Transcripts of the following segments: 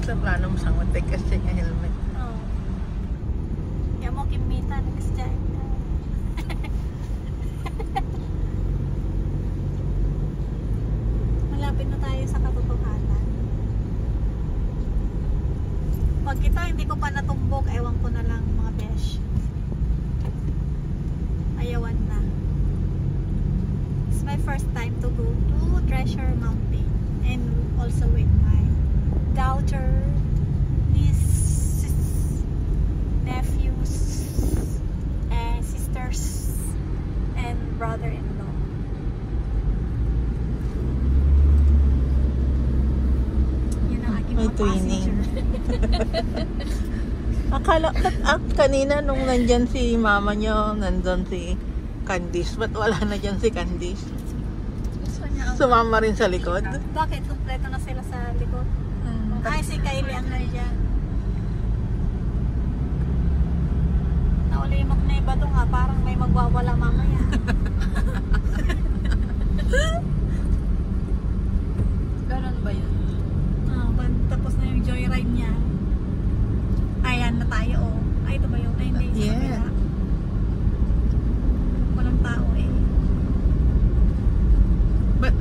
Sa plano mo sang matik kasi nga helmet. Oo. Kaya mo kimita next time. Malapit na tayo sa katotohanan. Pag ito hindi ko pa natumbok, ewan ko na lang mga besh. Ayawan na. It's my first time to go to Treasure Mountain and also with my daughter, nieces, nephews, and sisters, and brother-in-law. Yun ang aking May mga twinning. passenger. Kanina nung nandyan si mama nyo, nandun si Candice. Ba't wala na dyan si Candice? Gusto niya ang... Sumama rin sa likod. Bakit? Kompleto na sila sa likod. Ay, si Kylie ang nandiyan. Naulimok na iba to nga. Parang may magwawala mamaya. Ganon ba yun? Tapos na yung joyride niya. Ayan na tayo, oh. Ay, ito ba yun? Ay, hindi. Sa Yeah. kabila. Walang tao eh. Ba't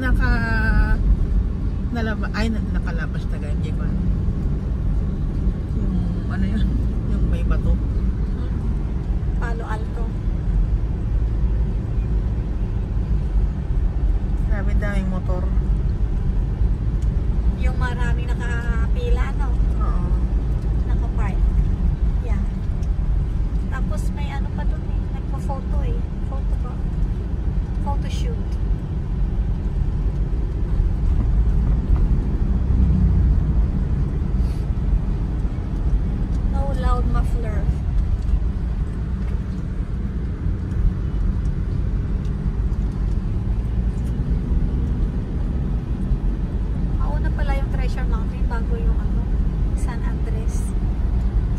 nakalabas na ganyan ko? Yung ano yun? Yung may bato. Palo Alto. Grabe daming motor. Yung maraming nakapila, no? Oo. Nakapark. Yan. Tapos may ano pa dun eh. Nagpa-photo eh. Photo ba? Photo shoot. No loud muffler. Mauna pala yung Treasure Mountain bago yung ano, San Andres.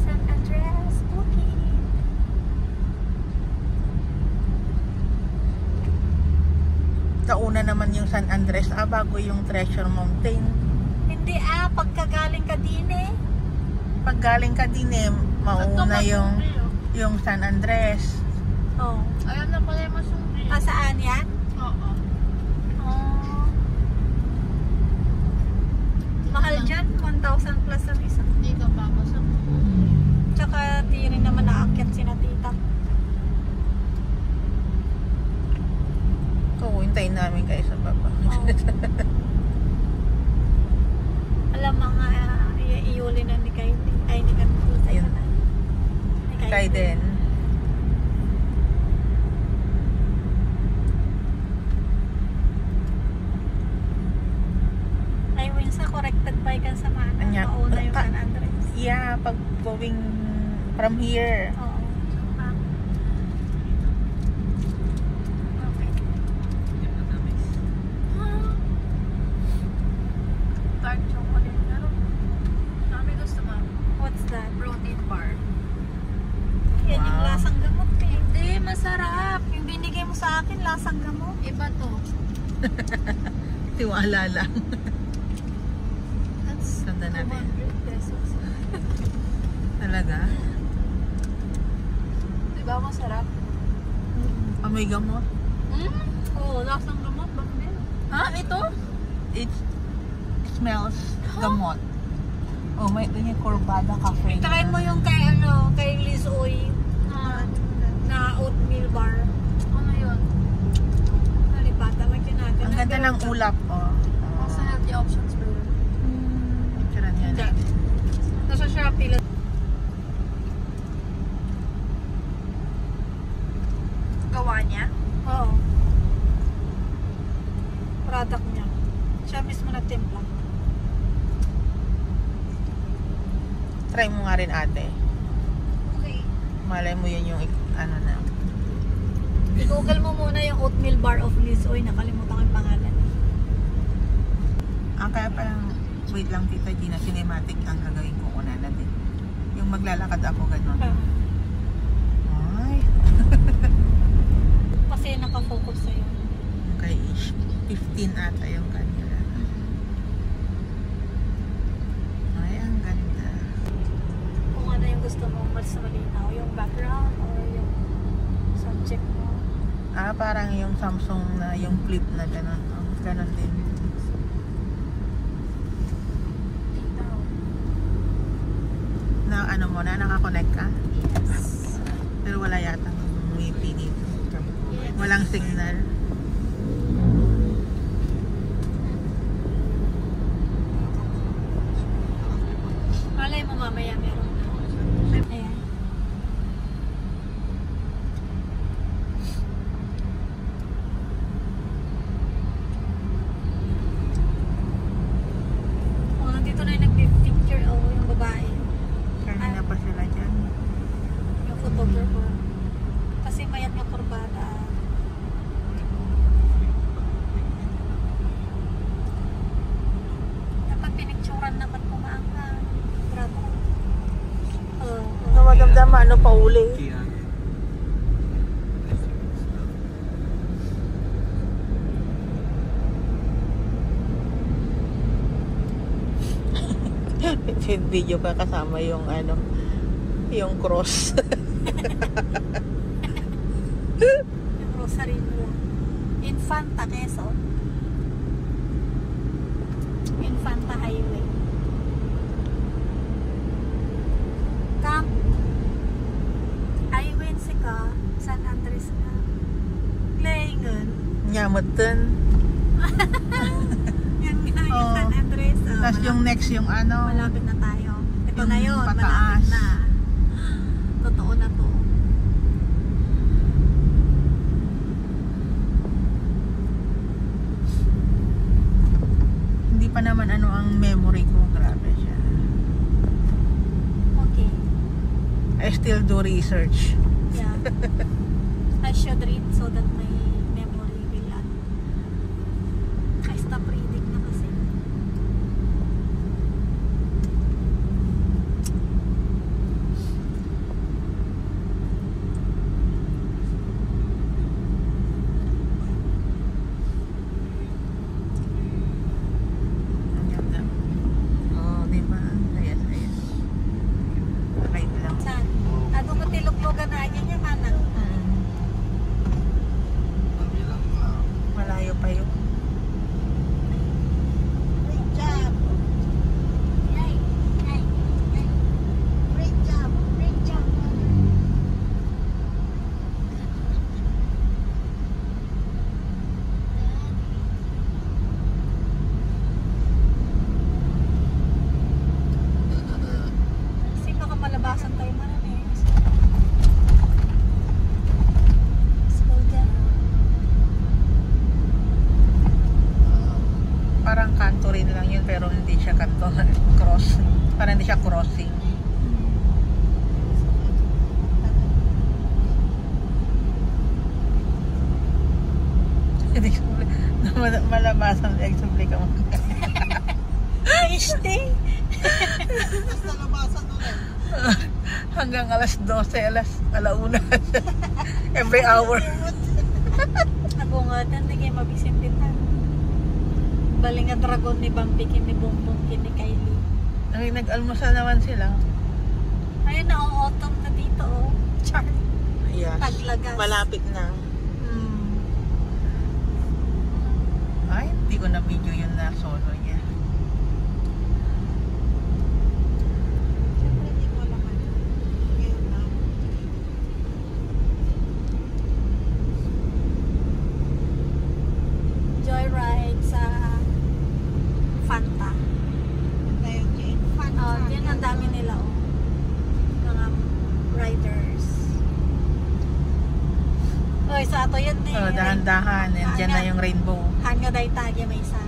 San Andres, okay. Kauna naman yung San Andres, bago yung Treasure Mountain. Hindi pagkagaling ka din eh. Pag galing ka din mauna yung San Andres. Oh. Ayan na pala yung masungri. Saan yan? Oo. Oh. Mahal dyan, 1,000 plus ang isa. Hindi ka papasok. Tsaka di rin naman naakyat si na tita. So, hintayin namin kayo sa baba. Oh. Alam mga iuli na ni Kylie. Ay, ni Kylie. Ayun. Kay din. Ay, Winsa, corrected by ka sa mana. Anya. Mauna yung San Andres. Yeah, pag going from here. Oo. Okay. Dark chocolate. Pero, dami gusto mo. What's that? Protein bar. Yan yung Wow. lasang gamot eh. Hindi, masarap. Yung binigay mo sa akin, lasang gamot. Iba to. Tiwala lang. That's Tanda natin. 200 pesos. Talaga? Diba masarap? Amoy gamot. Oo, lasang gamot. Bakit? Ha? Ito? It smells gamot. Oh, may ito yung Corbada Cafe. Try mo yung kay Liz Oy na oatmeal bar. Ano yun? Nalipata, magyan natin. Ang ganda ng ulap. Oh. Sa healthy options ba yun? Picturean yan. Hindi. Nasa Shopee lang. Gawa niya? Oo. Product niya. Siya mismo nagtimpla. Try mo nga rin ate. Okay. Malay mo yun yung ano na. I-google mo muna yung oatmeal bar of Liz Oy. Nakalimutan ko yung pangalan. Kaya parang, wait lang Tita Gina, cinematic ang gagawin ko una na din. Yung maglalakad ako gano'n. Ay. Kasi nakafocus sa'yo. Okay, 15 ata yung kanila. Ay, ang ganda. parang yung Samsung na yung flip na gano'n. Oh, gano'n din. Na ano mo na, nakakonect ka? Yes. Pero wala yata wifi dito. Yes. Walang signal. Malay mo mamaya meron. Ayan. Oh, nandito na yung nagpipicture. Oh, yung babae. Kanina pa sila dyan. Yung photographer. Kasi mayat nga kurbada. Dapat pinicturan na ba't kumaanga? Grabe. Ano madamdama, ano pa uli? Video pa kasama yung ano, yung cross. Yung rosary nila. Infanta, Quezon. Infanta Highway. Camp Aywense ka, San Andres ka. Laingan. Nyamatan. Yan nga, yung Oo. San Andres. Oh, Tapos yung next yung ano, malapit na tayo. Ito yung na yun, pataas. malapit na. Totoo na to. hindi pa naman ano ang memory ko. Grabe siya. Okay. I still do research. Yeah. I should read so that my memory will add. I stop reading na kasi. Ang ganda. Oh, di ba? Ayos, ayos. Okay lang. Saan? Ano mo tiluglugan na ayan niya mana? Malayo pa yun. Great job. Yay. Yay. Yay. Great job. Great job. Sino ka malabasan tayo marami? Slow down. Parang kanto rin lang yun pero hindi siya kanto. Cross. Parang hindi siya crossing. Hindi ko malabasan explain ka mo. Stay. Hanggang alas 12, alauna. Every hour. Nagungatan, hindi kayo mabisintitan. Baling nga dragon ni Bambi, kini Bongbong, kini Kylie. Ay, nag-almusal naman sila. Ayun na, autumn na dito, oh. Char. Yes. Taglagas. Malapit na. Hmm. Ay, hindi ko na video yun na solo niya. Siyempre, hindi ko alam ano. Ngayon na. Joyride sa Fanta. Oh, yun ang dami nila, oh. Mga riders. Oy, sa ato yan eh. Oh, dahan-dahan. Diyan na yung rainbow. Hanga day tagya may isa.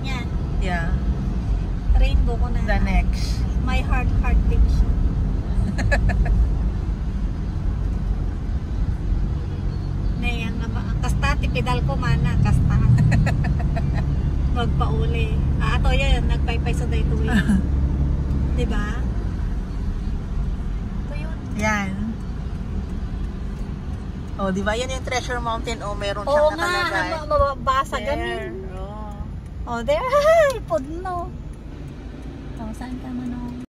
Yan. Yeah. Rainbow ko na. The next. My heart beat siya. Nayang nga ba? Kasta, tipidal ko mana. Kasta. Magpauli. Ato yan, nagpaypay sa day tuwi. Diba? Ito yun. Yan. Oh, di ba yan yung Treasure Mountain? Oh, meron Oo siyang nga, nakalagay. ano, mababasa There. ganun. Oh. Oh, there. Ay, pudno. Oh, saan ka man, oh?